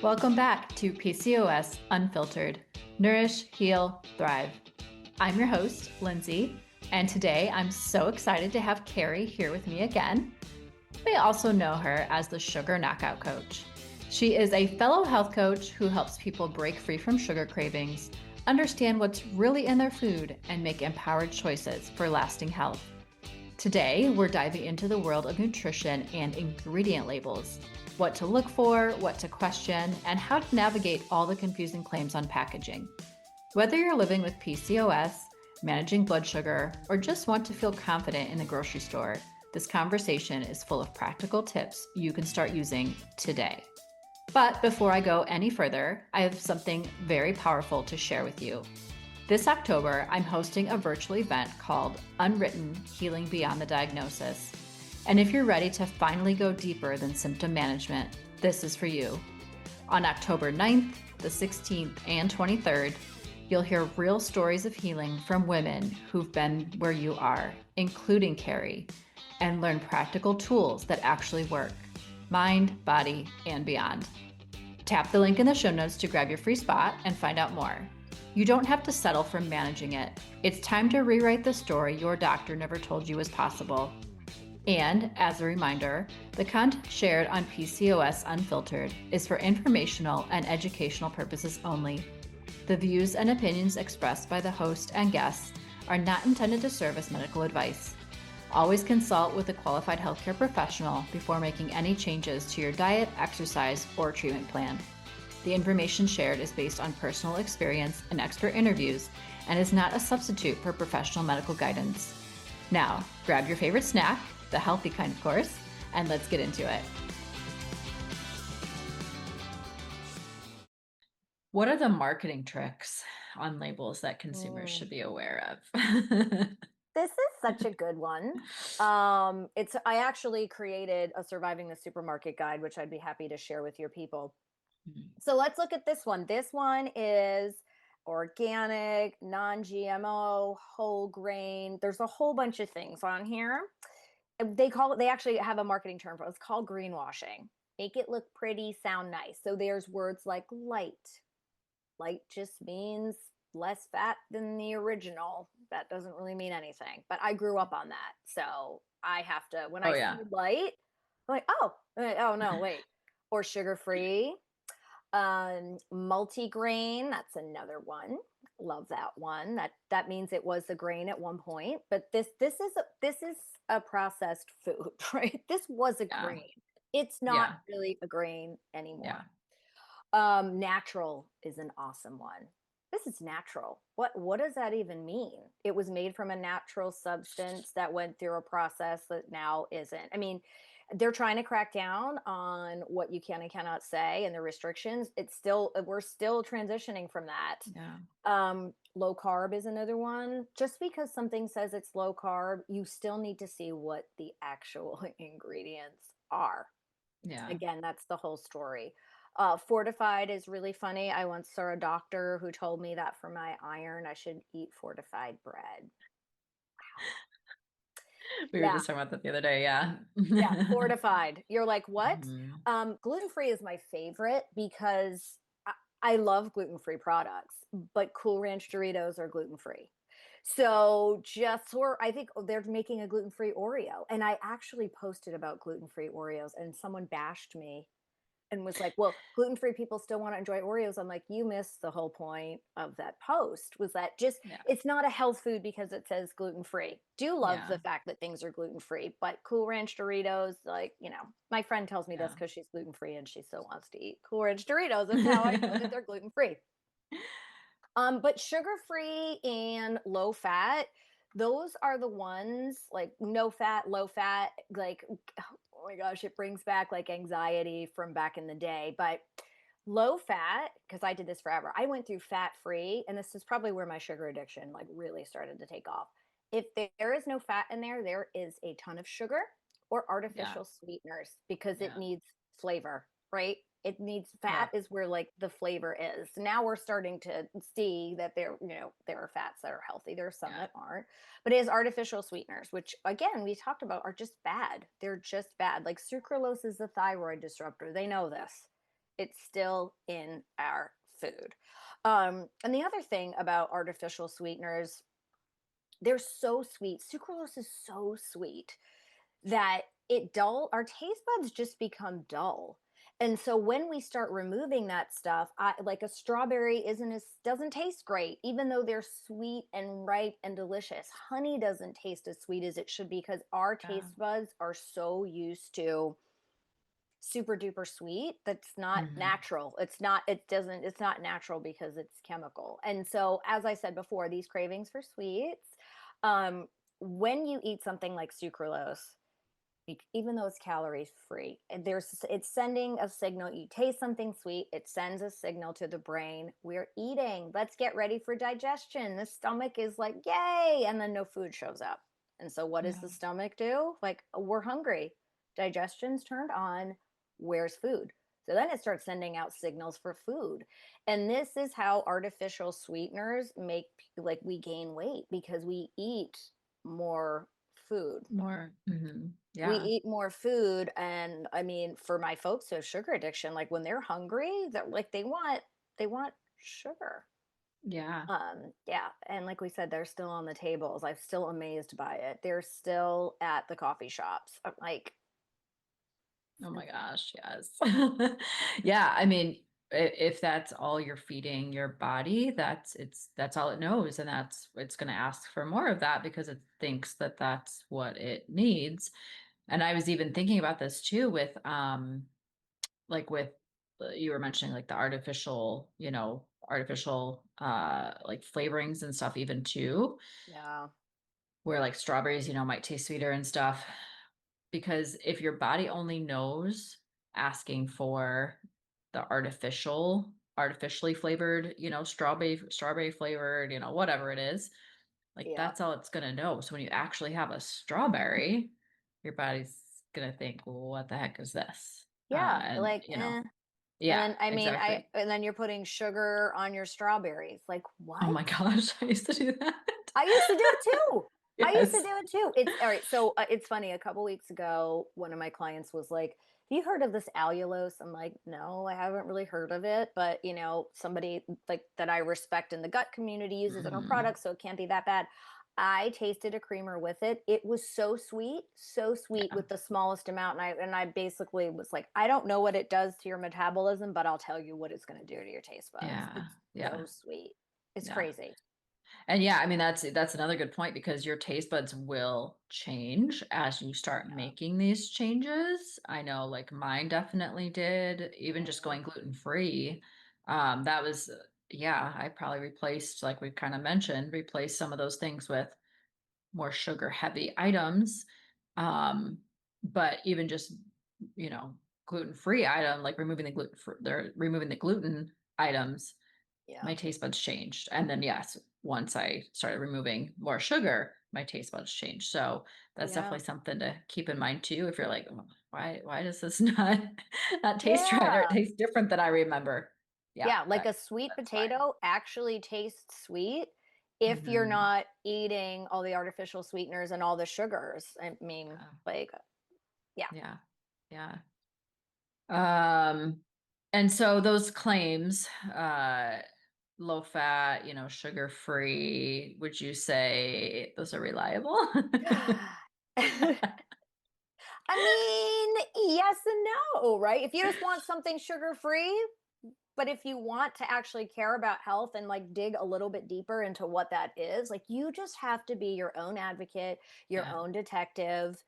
Welcome back to PCOS Unfiltered. Nourish, Heal, Thrive. I'm your host, Lindsay, and today I'm so excited to have Kerri here with me again. You may also know her as the Sugar Knockout Coach. She is a fellow health coach who helps people break free from sugar cravings, understand what's really in their food, and make empowered choices for lasting health. Today, we're diving into the world of nutrition and ingredient labels, what to look for, what to question, and how to navigate all the confusing claims on packaging. Whether you're living with PCOS, managing blood sugar, or just want to feel confident in the grocery store, this conversation is full of practical tips you can start using today. But before I go any further, I have something very powerful to share with you. This October, I'm hosting a virtual event called Unwritten Healing Beyond the Diagnosis. And if you're ready to finally go deeper than symptom management, this is for you. On October 9th, the 16th, and 23rd, you'll hear real stories of healing from women who've been where you are, including Kerri, and learn practical tools that actually work, mind, body, and beyond. Tap the link in the show notes to grab your free spot and find out more. You don't have to settle for managing it. It's time to rewrite the story your doctor never told you was possible. And as a reminder, the content shared on PCOS Unfiltered is for informational and educational purposes only. The views and opinions expressed by the host and guests are not intended to serve as medical advice. Always consult with a qualified healthcare professional before making any changes to your diet, exercise, or treatment plan. The information shared is based on personal experience and expert interviews and is not a substitute for professional medical guidance. Now, grab your favorite snack, the healthy kind of course, and let's get into it. What are the marketing tricks on labels that consumers should be aware of? This is such a good one. I actually created a Surviving the Supermarket guide, which I'd be happy to share with your people. So let's look at this one. This one is organic, non-GMO, whole grain. There's a whole bunch of things on here. They actually have a marketing term for it. It's called greenwashing. Make it look pretty, sound nice. So there's words like light. Light just means less fat than the original. That doesn't really mean anything. But I grew up on that. So I have to, when I see light, I'm like, oh no, wait. Or sugar-free. Multigrain, that's another one. Love that one. That means it was a grain at one point, but this is a processed food, right? This was a grain. It's not really a grain anymore. Natural is an awesome one. This is natural. What does that even mean? It was made from a natural substance that went through a process that now isn't. I mean, they're trying to crack down on what you can and cannot say and the restrictions. We're still transitioning from that. Low carb is another one. Just because something says it's low carb, you still need to see what the actual ingredients are. Again, that's the whole story. Fortified is really funny. I once saw a doctor who told me that for my iron, I should eat fortified bread. We were just talking about that the other day. Yeah, fortified. You're like, what? Gluten-free is my favorite because I love gluten-free products, but Cool Ranch Doritos are gluten-free. So I think they're making a gluten-free Oreo. And I actually posted about gluten-free Oreos and someone bashed me and was like, well, gluten-free people still want to enjoy Oreos. I'm like, you missed the whole point of that post, was that it's not a health food because it says gluten-free. Do love the fact that things are gluten-free, but Cool Ranch Doritos, like, my friend tells me this because she's gluten-free and she still wants to eat Cool Ranch Doritos. And now I know that they're gluten-free. But sugar-free and low fat, those are the ones, like no fat, low fat, like, oh my gosh, it brings back like anxiety from back in the day. But low fat, because I did this forever, I went through fat free, and this is probably where my sugar addiction like really started to take off. If there is no fat in there, there is a ton of sugar or artificial sweeteners because it needs flavor, right? It needs fat is where like the flavor is. Now we're starting to see that there are fats that are healthy. There are some that aren't, but it is artificial sweeteners, which again, we talked about are just bad. They're just bad. Like sucralose is a thyroid disruptor. They know this. It's still in our food. And the other thing about artificial sweeteners, they're so sweet. Sucralose is so sweet that our taste buds just become dull. And so when we start removing that stuff, like a strawberry doesn't taste great, even though they're sweet and ripe and delicious. Honey doesn't taste as sweet as it should because our Yeah. taste buds are so used to super duper sweet that's not Mhm. natural. It's not natural because it's chemical. And so as I said before, these cravings for sweets, um when you eat something like sucralose, even though it's calorie free, it's sending a signal. You taste something sweet, it sends a signal to the brain, we're eating, let's get ready for digestion. The stomach is like, yay, and then no food shows up. And so what does Yeah. the stomach do? Like, we're hungry, digestion's turned on, where's food? So then it starts sending out signals for food. And this is how artificial sweeteners make, like, we gain weight because we eat more food. More. We Yeah. eat more food. And I mean, for my folks who have sugar addiction, like when they're hungry, they're like, they want sugar. Yeah. Yeah, and like we said, they're still on the tables. I'm still amazed by it. They're still at the coffee shops. I'm like, Oh my gosh, yes. Yeah, I mean, if that's all you're feeding your body, that's all it knows, and it's going to ask for more of that because it thinks that that's what it needs. And I was even thinking about this too with like with you were mentioning like the artificial like flavorings and stuff even too, yeah, where like strawberries, might taste sweeter and stuff. Because if your body only knows asking for the artificially flavored, strawberry flavored, whatever it is, like yeah, that's all it's gonna know. So when you actually have a strawberry, your body's gonna think, well, what the heck is this? yeah. And Like, eh. And yeah, then I mean, exactly. and then you're putting sugar on your strawberries. Like, Oh what? my gosh, I used to do that. I used to do it too. I used to Yes. do it too. It's all right. So it's funny. A couple weeks ago, one of my clients was like, "Have you heard of this allulose?" I'm like, "No, I haven't really heard of it, but somebody like that I respect in the gut community uses it on Mhm. products, so it can't be that bad." I tasted a creamer with it. It was so sweet Yeah. with the smallest amount, and I basically was like, "I don't know what it does to your metabolism, but I'll tell you what it's going to do to your taste buds. Yeah. It's so Yeah. sweet. It's Yeah. crazy." And yeah, I mean that's another good point because your taste buds will change as you start Yeah. making these changes. I know like mine definitely did, even just Mhm. going gluten free. That was yeah, I probably replaced like we kind of mentioned, replaced some of those things with more sugar heavy items. Um, but even just, you know, gluten free item like they're removing the gluten items, Yeah. my taste buds changed. And then yes, once I started removing more sugar, my taste buds changed. So that's Yeah. definitely something to keep in mind too. If you're like, "Oh, why does this not taste right or it Yeah. tastes different than I remember?" Yeah, Yeah, like a sweet that's why. potato actually tastes sweet if you're Hmm. not eating all the artificial sweeteners and all the sugars. I mean, Yeah, like, yeah. yeah, yeah. Um, and so those claims, low fat, sugar free, would you say those are reliable? I mean, yes and no, right? If you just want something sugar free, but if you want to actually care about health and like dig a little bit deeper into what that is, like you just have to be your own advocate, your Yeah. own detective.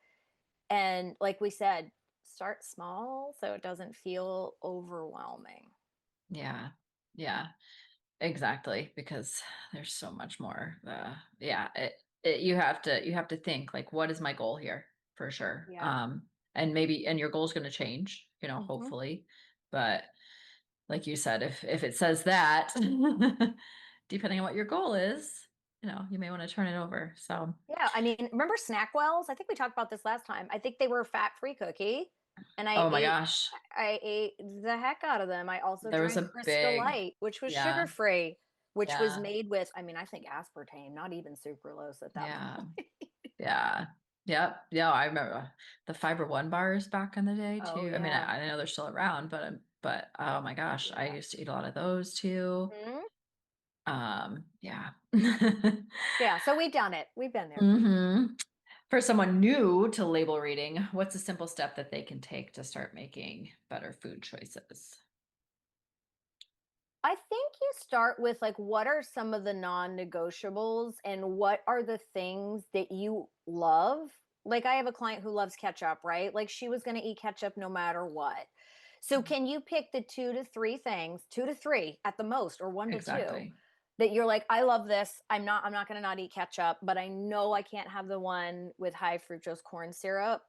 And like we said, start small so it doesn't feel overwhelming. Yeah. Yeah. Exactly. Because there's so much more. Yeah. You have to think like, what is my goal here for sure? Yeah. And your goal is going to change, Hmm. hopefully. But like you said, if it says that, depending on what your goal is, you may want to turn it over. So, Yeah. I mean, remember Snackwells? I think we talked about this last time. I think they were a fat-free cookie, and oh my gosh, I ate the heck out of them. I also there was drank a Crystal big, Light, which was yeah, sugar-free, which was yeah, made with, I mean, I think aspartame, not even sucralose at that yeah, point. yeah. Yep. Yeah, I remember the Fiber One bars back in the day Oh too. I mean, yeah. I know they're still around, but oh my gosh, I Yeah. used to eat a lot of those too. Mhm. Yeah. Yeah, so we've done it. We've been there. hmm For someone new to label reading, what's a simple step that they can take to start making better food choices? I think you start with like what are some of the non-negotiables and what are the things that you love? Like I have a client who loves ketchup, right? Like she was going to eat ketchup no matter what. So Mhm. can you pick the 2 to 3 things, 2 to 3 at the most or 1 to 2 Exactly. that you're like I love this. I'm not going to not eat ketchup, but I know I can't have the one with high fructose corn syrup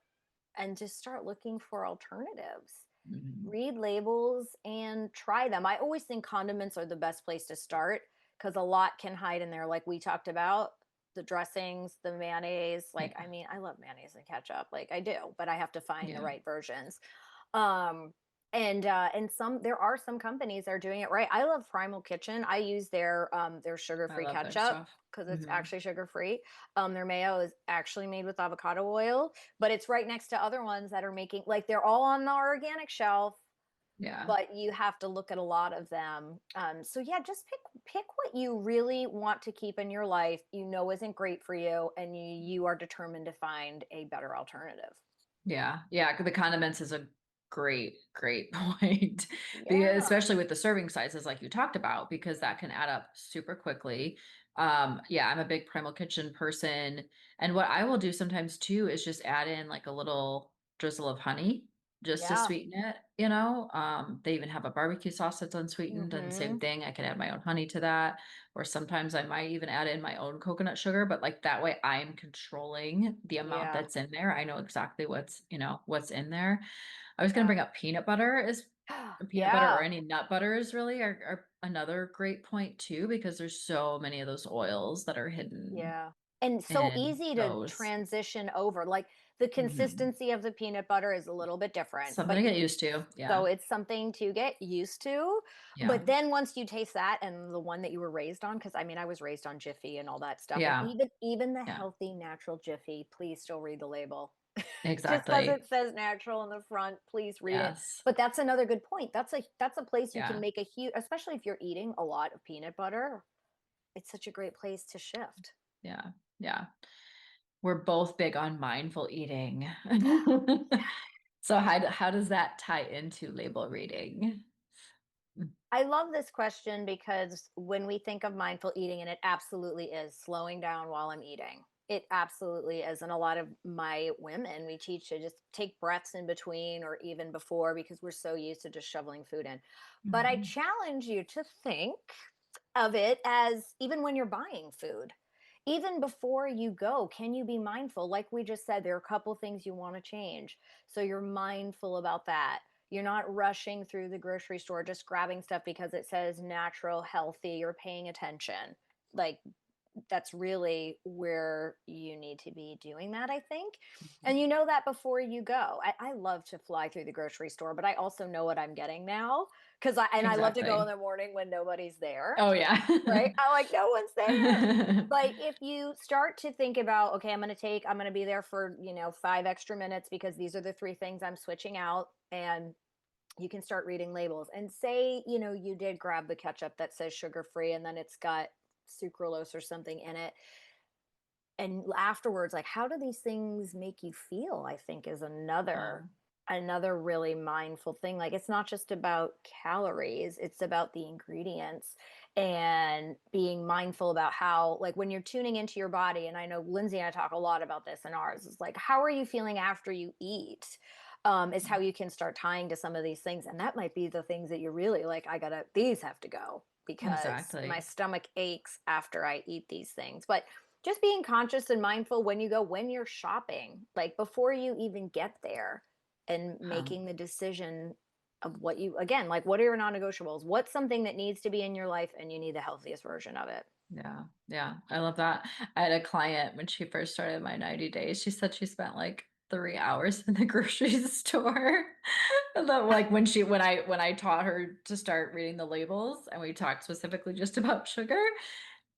and just start looking for alternatives. Mhm. Read labels and try them. I always think condiments are the best place to start because a lot can hide in there, like we talked about the dressings, the mayonnaise. Like, I Yeah. mean, I love mayonnaise and ketchup, like I do, but I have to find the Yeah. right versions. Um, and some there are some companies that are doing it right. I love Primal Kitchen. I use their I sugar-free love their ketchup stuff. because it's Hmm actually sugar-free. Their mayo is actually made with avocado oil, but it's right next to other ones that are making like they're all on the organic shelf, Yeah. but you have to look at a lot of them. So yeah, just pick what you really want to keep in your life, you know isn't great for you, and you are determined to find a better alternative. Yeah. Yeah. The condiments is a great point. Because Yeah. especially with the serving sizes like you talked about, because that can add up super quickly. Yeah, I'm a big Primal Kitchen person. And what I will do sometimes too is just add in like a little drizzle of honey just to Yeah. sweeten it, They even have a barbecue sauce that's unsweetened and same Mhm. thing. I can add my own honey to that. Or sometimes I might even add in my own coconut sugar, but like that way I'm controlling the amount Yeah. that's in there. I know exactly what's in there. I was going to Yeah. bring up peanut butter or Yeah. any nut butters really are another great point too, because there's so many of those oils that are hidden Yeah. And so in easy to those. transition over. Like the Mhm. consistency of the peanut butter is a little bit different, Something to but get used to. so Yeah. it's something to get used to. Yeah. But then once you taste that and the one that you were raised on, because I mean I was raised on Jiffy and all that stuff, and Yeah. even the Yeah. healthy natural Jiffy, please still read the label. Just because Exactly. it says natural in the front, please read it. Yes. But that's another good point. That's a place you can Yeah. make a huge, especially if you're eating a lot of peanut butter. It's such a great place to shift. Yeah. Yeah. We're both big on mindful eating. So how does that tie into label reading? I love this question because when we think of mindful eating, and it absolutely is slowing down while I'm eating. It absolutely is. And a lot of my women, we teach to just take breaths in between or even before because we're so used to just shoveling food in. But I Mhm. challenge you to think of it as even when you're buying food, even before you go, can you be mindful? Like we just said, there are a couple things you want to change. So you're mindful about that. You're not rushing through the grocery store just grabbing stuff because it says natural, healthy. You're paying attention. Like that's really where you need to be doing that, I think. And you know that before you go. I love to fly through the grocery store, but I also know what I'm getting now because I love to go in Exactly. the morning when nobody's there, Oh yeah. right? I like no one's there. But if you start to think about, okay, I'm going to be there for, 5 extra minutes because these are the three things I'm switching out. And you can start reading labels and say, you did grab the ketchup that says sugar free and then it's got sucralose or something in it. And afterwards, like, how do these things make you feel? I think is Oh, another really mindful thing. Like it's not just about calories, it's about the ingredients and being mindful about how, like when you're tuning into your body, and I know Lindsay and I talk a lot about this in ours, is like how are you feeling after you eat, is how you can start tying to some of these things. And that might be the things that you're really like, these have to go because my exactly. stomach aches after I eat these things. But just being conscious and mindful when you go, when you're shopping, like before you even get there, and Huh. making the decision of what you, again, like what are your non-negotiables? What's something that needs to be in your life and you need the healthiest version of it? Yeah. Yeah. I love that. I had a client when she first started my 90 days. She said she spent like 3 hours in the grocery store. Like when I taught her to start reading the labels and we talked specifically just about sugar.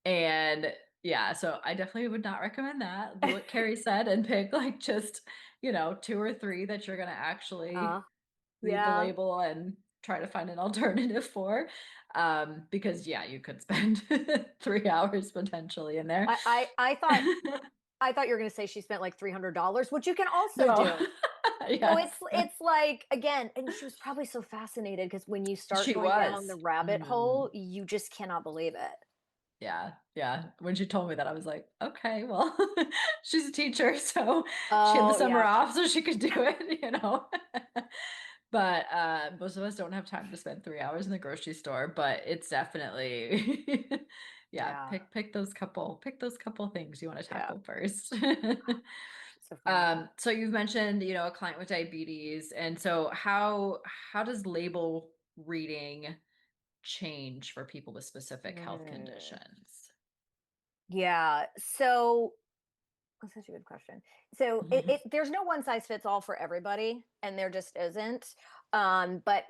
And Yeah, so I definitely would not recommend that. Do what Kerri said and pick like just, 2 or 3 that you're gonna Uh, actually read the yeah. label and try to find an alternative for. Because yeah, you could spend 3 hours potentially in there. I thought you were going to say she spent like $300, which you can also No. do. So Yes. it's like, again, and she was probably so fascinated because when you start She going down the was. rabbit Mhm. hole, you just cannot believe it. Yeah, yeah. When she told me that, I was like, "Okay, well, she's a teacher, so she had the Oh, summer yeah. off so she could do it." But, most of us don't have time to spend 3 hours in the grocery store, but it's definitely yeah, Yeah. pick those couple things you wanna Yeah. tackle first. So funny. So you've mentioned, a client with diabetes, and so how does label reading change for people with specific health Mm. conditions? Yeah. So that's such a good question. So there's no one size fits all for everybody, and there just isn't. But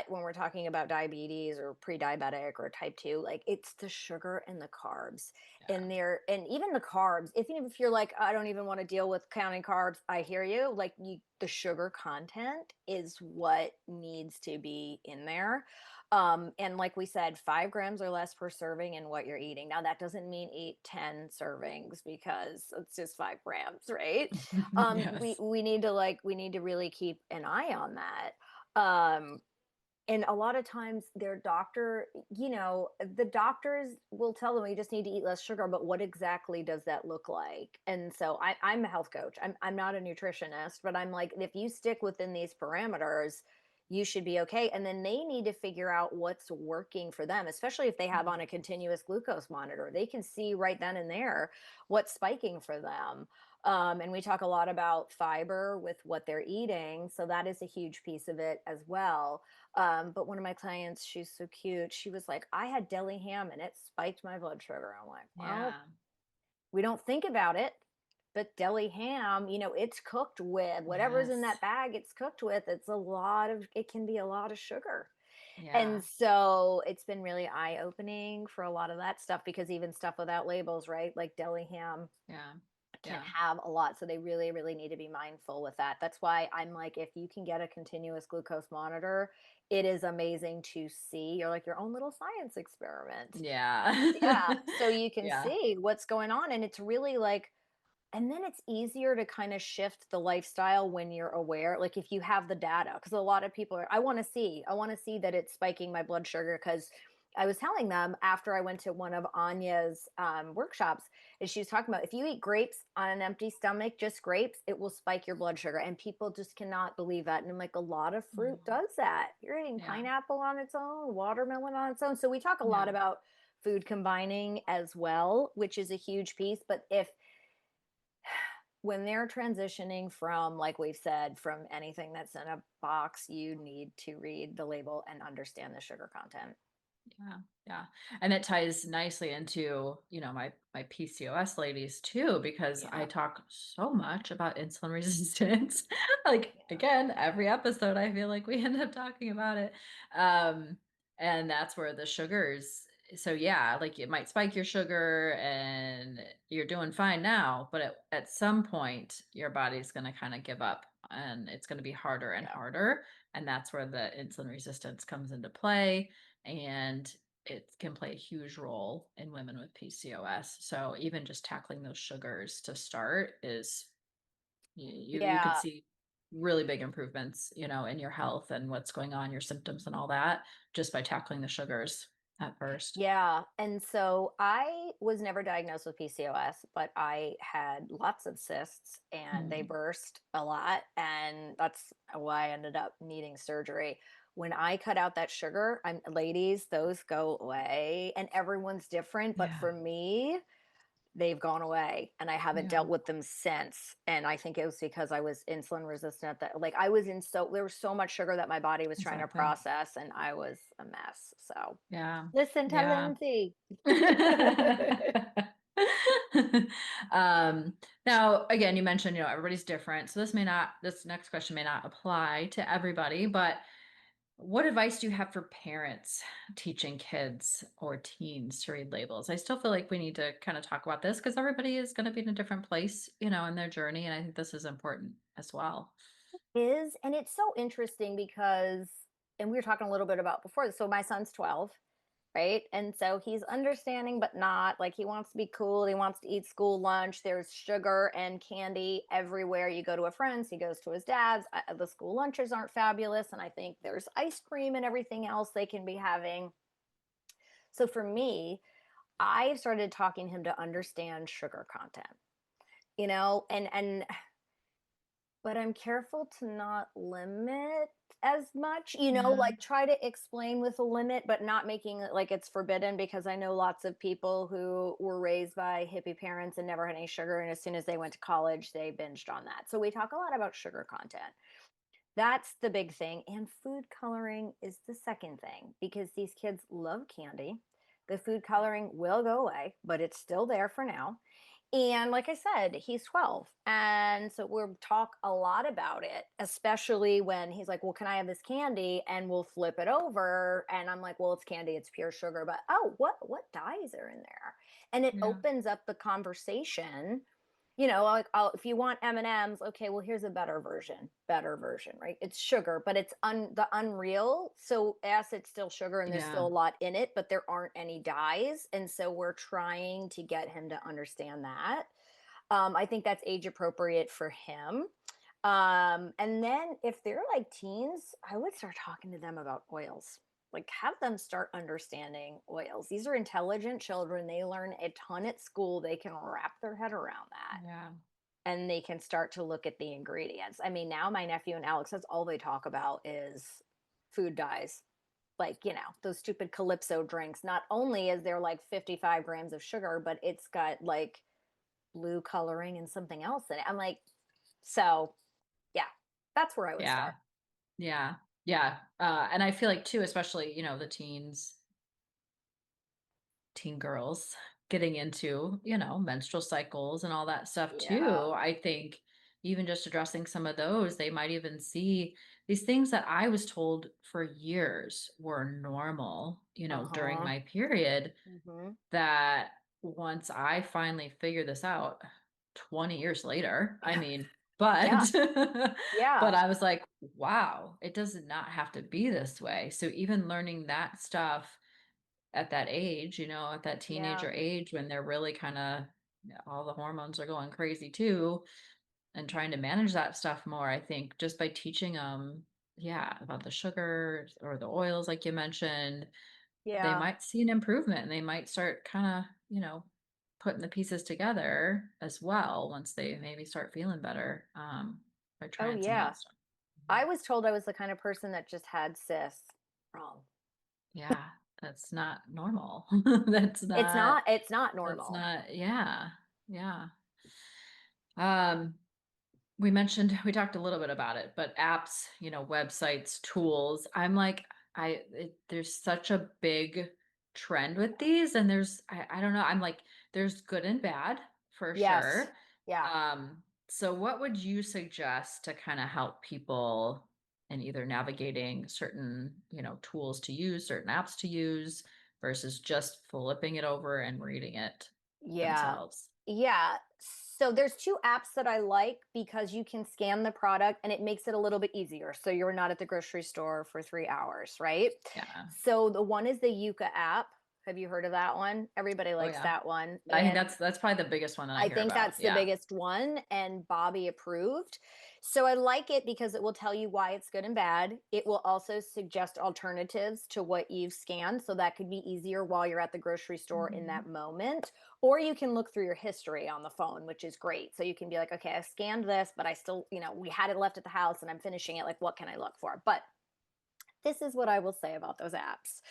when we're talking about diabetes or pre-diabetic or type 2, like it's the sugar and the carbs. Yeah. And even the carbs, even if you're like, I don't even want to deal with counting carbs, I hear you. Like the sugar content is what needs to be in there. And like we said, 5 grams or less per serving in what you're eating. Now, that doesn't mean eat 10 servings because it's just 5 grams, right? Yes. We need to really keep an eye on that. Um, and a lot of times their doctor, the doctors will tell them you just need to eat less sugar, but what exactly does that look like? And so I'm a health coach. I'm not a nutritionist, but I'm like, if you stick within these parameters, you should be okay. And then they need to figure out what's working for them, especially if they have on a continuous glucose monitor. They can see right then and there what's spiking for them. And we talk a lot about fiber with what they're eating. So that is a huge piece of it as well. But one of my clients, she's so cute. She was like, I had deli ham and it spiked my blood sugar. I'm like, well, Yeah. we don't think about it, but deli ham, it's cooked with whatever's in that Yes. bag, it's cooked with. It can be a lot of sugar. And Yeah. so it's been really eye opening for a lot of that stuff because even stuff without labels, right? Like deli ham Yeah. can Yeah. have a lot. So they really, really need to be mindful with that. That's why I'm like, if you can get a continuous glucose monitor, it is amazing to see. You're like your own little science experiment. Yeah. Yeah. So you can Yeah. see what's going on. And it's really like, and then it's easier to kind of shift the lifestyle when you're aware. Like if you have the data, because a lot of people are, I want to see that it's spiking my blood sugar. Because I was telling them after I went to one of Anya's workshops, and she was talking about if you eat grapes on an empty stomach, just grapes, it will spike your blood sugar. And people just cannot believe that. And I'm like, a lot of fruit Mhm. does that. You're eating Yeah. pineapple on its own, watermelon on its own. So we talk a lot Yeah. about food combining as well, which is a huge piece. But if when they're transitioning from, like we've said, from anything that's in a box, you need to read the label and understand the sugar content. Yeah, yeah. And it ties nicely into, my PCOS ladies too, because I Yeah. talk so much about insulin resistance. Like Yeah. again, every episode I feel like we end up talking about it. Um, and that's where the sugars, so yeah, like it might spike your sugar and you're doing fine now, but at some point your body's going to kind of give up and it's going to be harder and Yeah. harder. And that's where the insulin resistance comes into play, and it can play a huge role in women with PCOS. So even just tackling those sugars to start is, you could Yeah. see really big improvements, in your health and what's going on, your symptoms and all that, just by tackling the sugars at first. Yeah. And so I was never diagnosed with PCOS, but I had lots of cysts and they Mm, burst a lot. And that's why I ended up needing surgery. When I cut out that sugar, ladies, those go away and everyone's different. But yeah, for me, they've gone away and I haven't yeah, dealt with them since. And I think it was because I was insulin resistant that like I was in so there was so much sugar that my body was trying to exactly. process and I was a mess. So Yeah, listen to yeah. Lindsay. Now again, you mentioned, everybody's different. So this next question may not apply to everybody, but What advice do you have for parents teaching kids or teens to read labels? I still feel like we need to kind of talk about this because everybody is going to be in a different place, in their journey. And I think this is important as well. Is and it's so interesting because and we were talking a little bit about before, so my son's 12, right? And so he's understanding, but not like he wants to be cool. He wants to eat school lunch. There's sugar and candy everywhere. You go to a friend's, he goes to his dad's. The school lunches aren't fabulous. And I think there's ice cream and everything else they can be having. So for me, I started talking him to understand sugar content, and but I'm careful to not limit as much, Yeah. like try to explain with a limit, but not making it like it's forbidden because I know lots of people who were raised by hippie parents and never had any sugar. And as soon as they went to college, they binged on that. So we talk a lot about sugar content. That's the big thing. And food coloring is the second thing because these kids love candy. The food coloring will go away, but it's still there for now. And like I said, he's 12. And so we'll talk a lot about it, especially when he's like, well, can I have this candy? And we'll flip it over. And I'm like, well, it's candy, it's pure sugar. But oh, what dyes are in there? And it Yeah. opens up the conversation. Like if you want M&Ms, okay, well here's a better version, right? It's sugar, but it's the unreal. So yes, it's still sugar and there's still Yeah. a lot in it, but there aren't any dyes. And so we're trying to get him to understand that. I think that's age appropriate for him. And then if they're like teens, I would start talking to them about oils. Like have them start understanding oils. These are intelligent children. They learn a ton at school. They can wrap their head around that Yeah. and they can start to look at the ingredients. I mean, now my nephew and Alex, that's all they talk about is food dyes. Like, those stupid Calypso drinks. Not only is there like 55 grams of sugar, but it's got like blue coloring and something else in it. I'm like, so yeah, that's where I would Yeah. start. Yeah. Yeah. And I feel like too, especially, the teen girls getting into, menstrual cycles and all that stuff Yeah. too. I think even just addressing some of those, they might even see these things that I was told for years were normal, during Uh-huh. my period, Hmm. that once I finally figured this out 20 years later, I Yeah. mean, Yeah. but but Yeah. I was like, wow, it does not have to be this way. So even learning that stuff at that age, at that Yeah. teenager age when they're really kind of all the hormones are going crazy too, and trying to manage that stuff more, I think just by teaching them, yeah, about the sugar or the oils, like you mentioned, they Yeah. might see an improvement and they might start kind of, putting the pieces together as well once they maybe start feeling better by Oh, trying some of yeah. that stuff. I was told I was the kind of person that just had cysts. Wrong. Yeah, that's not normal. That's It's not not it's not That's normal. not yeah, yeah. Um, we talked a little bit about it, but apps, websites, tools, I'm like, there's such a big trend with these, and I don't know, I'm like, there's good and bad for Yes. sure. Yeah. So what would you suggest to kind of help people in either navigating certain, tools to use, certain apps to use versus just flipping it over and reading it Yeah. themselves? Yeah. So there's two apps that I like because you can scan the product and it makes it a little bit easier. So you're not at the grocery store for 3 hours, right? Yeah. So the one is the Yuka app. Have you heard of that one? Everybody Oh, likes yeah. that one. I think And that's probably the biggest one that I I hear think about. that's the Yeah. biggest one, and Bobby approved. So I like it because it will tell you why it's good and bad. It will also suggest alternatives to what you've scanned. So that could be easier while you're at the grocery store in Mhm. that moment. Or you can look through your history on the phone, which is great. So you can be like, okay, I scanned this, but I still, we had it left at the house and I'm finishing it. Like, what can I look for? But this is what I will say about those apps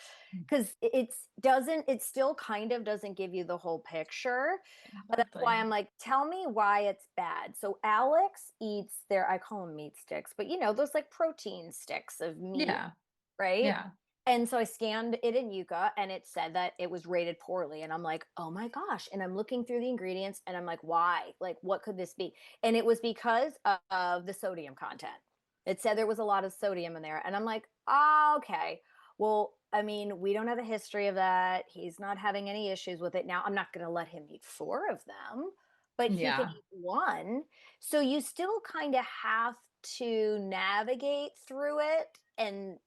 because it still kind of doesn't give you the whole picture. But that's why Exactly. I'm like, tell me why it's bad. So Alex eats I call them meat sticks, but those like protein sticks of meat, Yeah. right? Yeah. And so I scanned it in Yuka and it said that it was rated poorly. And I'm like, oh my gosh. And I'm looking through the ingredients and I'm like, why? Like, what could this be? And it was because of the sodium content. It said there was a lot of sodium in there. And I'm like, ah, okay. Well, I mean, we don't have a history of that. He's not having any issues with it. Now, I'm not going to let him eat 4 of them, but he can Yeah. eat 1. So you still kind of have to navigate through it. And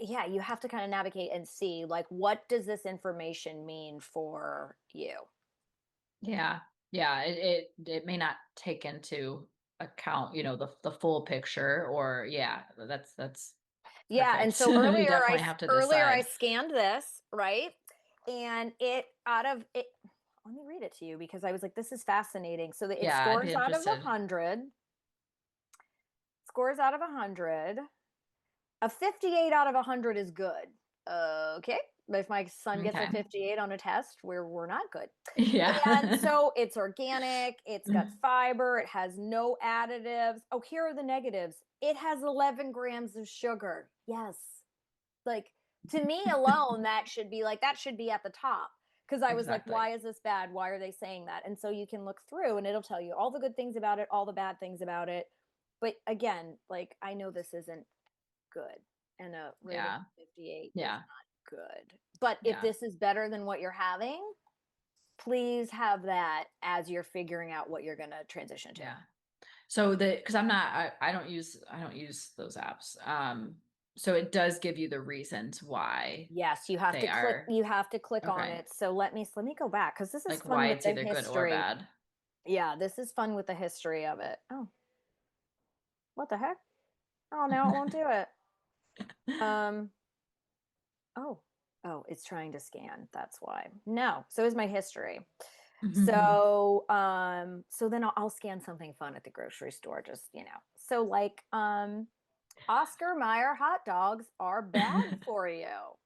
yeah, you have to kind of navigate and see, like, what does this information mean for you? Yeah. Yeah. It may not take into account, the full picture, or yeah, that's Yeah, and perfect. so You definitely have to earlier I decide. scanned this, right? And it out of it let me read it to you because I was like, this is fascinating. So it Yeah, I'd be scores out of interested. 100, scores out of 100. A 58 out of 100 is good. Okay. If my son gets a Okay. 58 on a test, we're not good. And Yeah. so it's organic, it's got fiber, it has no additives. Oh, here are the negatives. It has 11 grams of sugar. Yes. Like, to me alone, that should be at the top. Because I was like, Exactly. why is this bad? Why are they saying that? And so you can look through and it'll tell you all the good things about it, all the bad things about it. But again, like, I know this isn't good. And a rating Yeah. of 58 is Yeah. not good. But if Yeah. this is better than what you're having, please have that as you're figuring out what you're going to transition to. Yeah. So because I don't use those apps. So it does give you the reasons why Yes, they are you have to click on okay. it. So let me go back cuz this is Like fun why with it's the either good or history. bad. Yeah, this is fun with the history of it. Oh, what the heck? Oh, now it won't do it. Um oh. Oh, it's trying to scan. That's why. No. So is my history. So then I'll scan something fun at the grocery store, just, So like Oscar Mayer hot dogs are bad for you.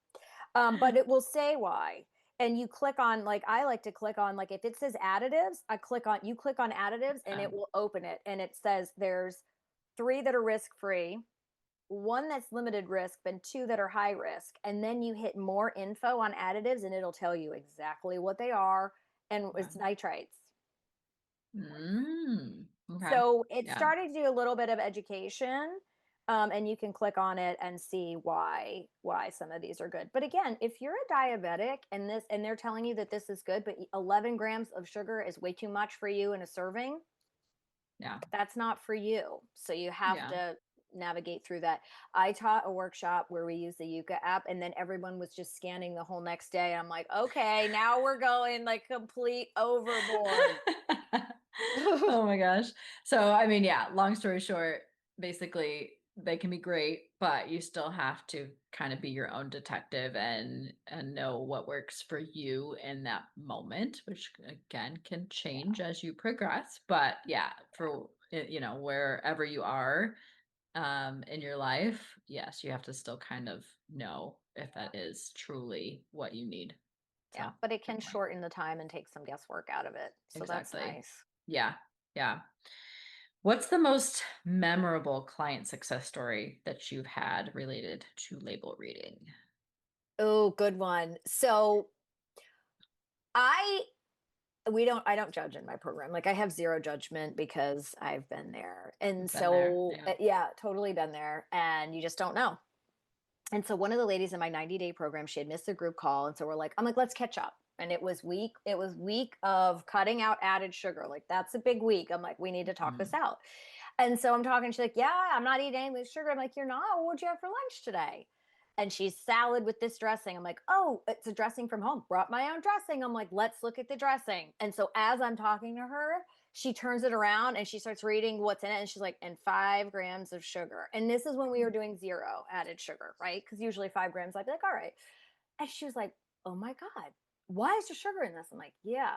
But it will say why. And you click on, like, I like to click on, like, if it says additives, you click on additives and Okay. it will open it. And it says there's 3 that are risk free, 1 that's limited risk, then 2 that are high risk. And then you hit more info on additives and it'll tell you exactly what they are. And Okay. it's nitrates. Okay. So it Yeah. started to do a little bit of education. And you can click on it and see why some of these are good. But again, if you're a diabetic and they're telling you that this is good, but 11 grams of sugar is way too much for you in a serving, Yeah. that's not for you. So you have Yeah. to navigate through that. I taught a workshop where we used the Yuka app, and then everyone was just scanning the whole next day. I'm like, okay, now we're going like complete overboard. Oh my gosh. So, I mean, yeah, long story short, basically they can be great, but you still have to kind of be your own detective and know what works for you in that moment, which again can change as you progress. But yeah, for wherever you are in your life, yes, you have to still kind of know if that is truly what you need. Yeah, So, but it can definitely. shorten the time and take some guesswork out of it. So that's Exactly. nice. Yeah. Yeah. What's the most memorable client success story that you've had related to label reading? Oh, good one. So I I don't judge in my program. Like, I have zero judgment because I've been there. And Been there. so Yeah. yeah, totally been there, and you just don't know. And so one of the ladies in my 90-day program, she had missed a group call, and so I'm like, let's catch up. And it was week of cutting out added sugar. Like, that's a big week. I'm like, we need to talk this Mhm. out. And so I'm talking, she's like, yeah, I'm not eating anything with sugar. I'm like, you're not? What'd you have for lunch today? And she's salad with this dressing. I'm like, oh, it's a dressing from home. Brought my own dressing. I'm like, let's look at the dressing. And so as I'm talking to her, she turns it around and she starts reading what's in it. And she's like, and 5 grams of sugar. And this is when we were doing 0 added sugar, right? Because usually 5 grams, I'd be like, all right. And she was like, oh my God, why is there sugar in this? I'm like, yeah.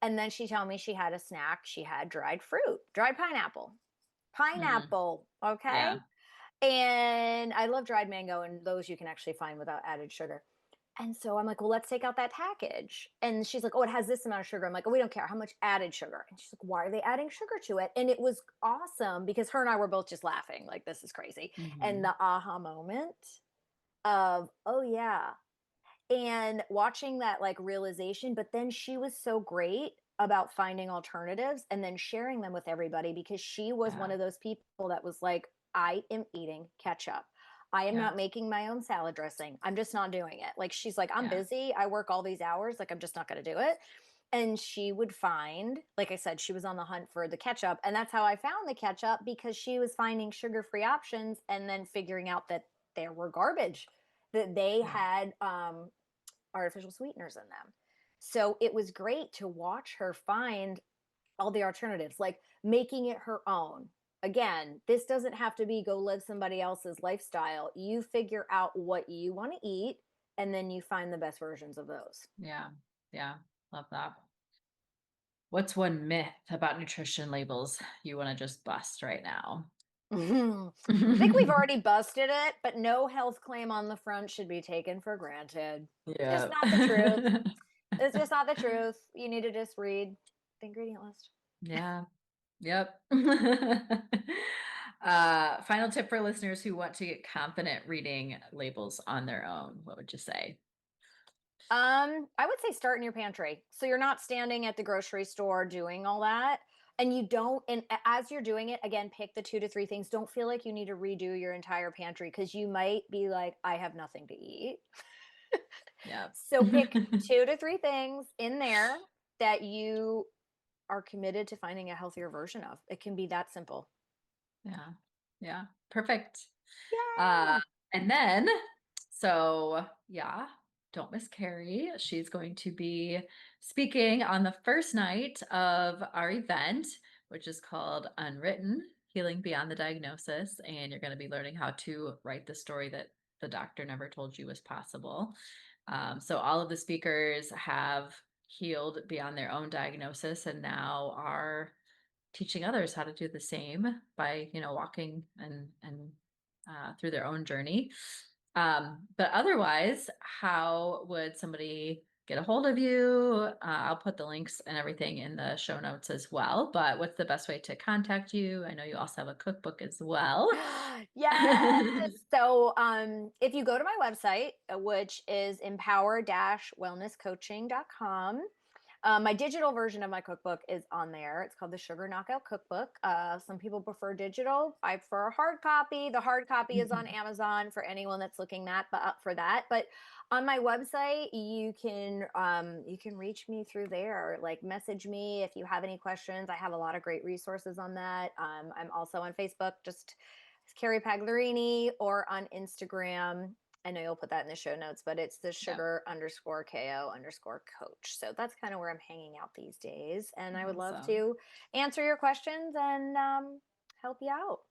And then she told me she had a snack. She had dried fruit, dried pineapple. Mm. Pineapple, okay? Yeah. And I love dried mango, and those you can actually find without added sugar. And so I'm like, well, let's take out that package. And she's like, oh, it has this amount of sugar. I'm like, oh, we don't care how much added sugar. And she's like, why are they adding sugar to it? And it was awesome because her and I were both just laughing, like, this is crazy. And Hmm. the aha moment of, oh, yeah. And watching that, like, realization. But then she was so great about finding alternatives and then sharing them with everybody because she was one Yeah. of those people that was like, I am eating ketchup. I am Yeah. not making my own salad dressing. I'm just not doing it. Like, she's like, I'm Yeah. busy. I work all these hours. Like, I'm just not going to do it. And she would find, like I said, she was on the hunt for the ketchup. And that's how I found the ketchup, because she was finding sugar-free options and then figuring out that there were garbage, that they Yeah. had artificial sweeteners in them. So it was great to watch her find all the alternatives, like making it her own. Again, this doesn't have to be go live somebody else's lifestyle. You figure out what you want to eat, and then you find the best versions of those. Yeah. Yeah. Love that. What's one myth about nutrition labels you want to just bust right now? I think we've already busted it, but no health claim on the front should be taken for granted. Just Yeah. not the truth. It's just not the truth. You need to just read the ingredient list. Yeah. Yep. Final tip for listeners who want to get confident reading labels on their own. What would you say? I would say start in your pantry. So you're not standing at the grocery store doing all that. And you don't, and as you're doing it, again, pick the 2 to 3 things. Don't feel like you need to redo your entire pantry, because you might be like, I have nothing to eat. Yeah. So pick 2 to 3 things in there that you are committed to finding a healthier version of. It can be that simple. Yeah. Yeah. Perfect. Yay! And then, so yeah, don't miss Kerri. She's going to be speaking on the first night of our event, which is called Unwritten, Healing Beyond the Diagnosis. And you're going to be learning how to write the story that the doctor never told you was possible. So all of the speakers have healed beyond their own diagnosis and now are teaching others how to do the same by, walking and through their own journey. But otherwise, how would somebody get a hold of you? I'll put the links and everything in the show notes as well. But what's the best way to contact you? I know you also have a cookbook as well. Yes. So if you go to my website, which is empower-wellnesscoaching.com, my digital version of my cookbook is on there. It's called the Sugar Knockout Cookbook. Some people prefer digital. I prefer a hard copy. The hard copy is on Mhm. Amazon for anyone that's looking up for that. But on my website, you can reach me through there. Like, message me if you have any questions. I have a lot of great resources on that. I'm also on Facebook, just Kerri Pagliarini, or on Instagram. I know you'll put that in the show notes, but it's the Yeah. sugar_ko_coach. So that's kind of where I'm hanging out these days. And I would love Awesome. to answer your questions and help you out.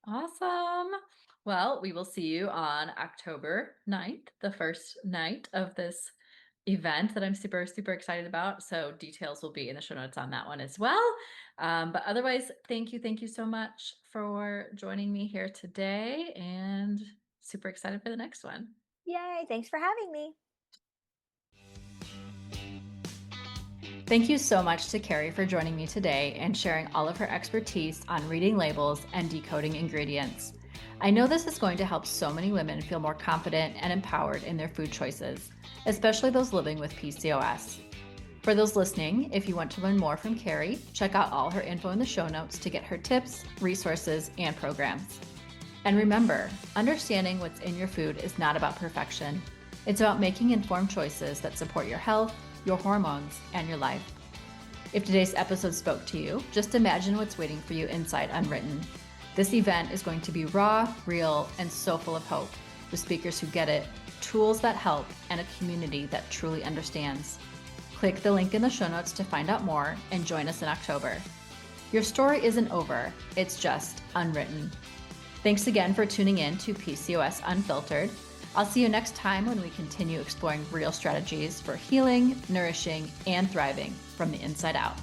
Awesome. Well, we will see you on October 9th, the first night of this event that I'm super, super excited about. So details will be in the show notes on that one as well. But otherwise, thank you so much for joining me here today, and super excited for the next one. Yay. Thanks for having me. Thank you so much to Kerri for joining me today and sharing all of her expertise on reading labels and decoding ingredients. I know this is going to help so many women feel more confident and empowered in their food choices, especially those living with PCOS. For those listening, if you want to learn more from Kerri, check out all her info in the show notes to get her tips, resources, and programs. And remember, understanding what's in your food is not about perfection. It's about making informed choices that support your health, your hormones, and your life. If today's episode spoke to you, just imagine what's waiting for you inside Unwritten. This event is going to be raw, real, and so full of hope, with speakers who get it, tools that help, and a community that truly understands. Click the link in the show notes to find out more and join us in October. Your story isn't over, it's just unwritten. Thanks again for tuning in to PCOS Unfiltered. I'll see you next time when we continue exploring real strategies for healing, nourishing, and thriving from the inside out.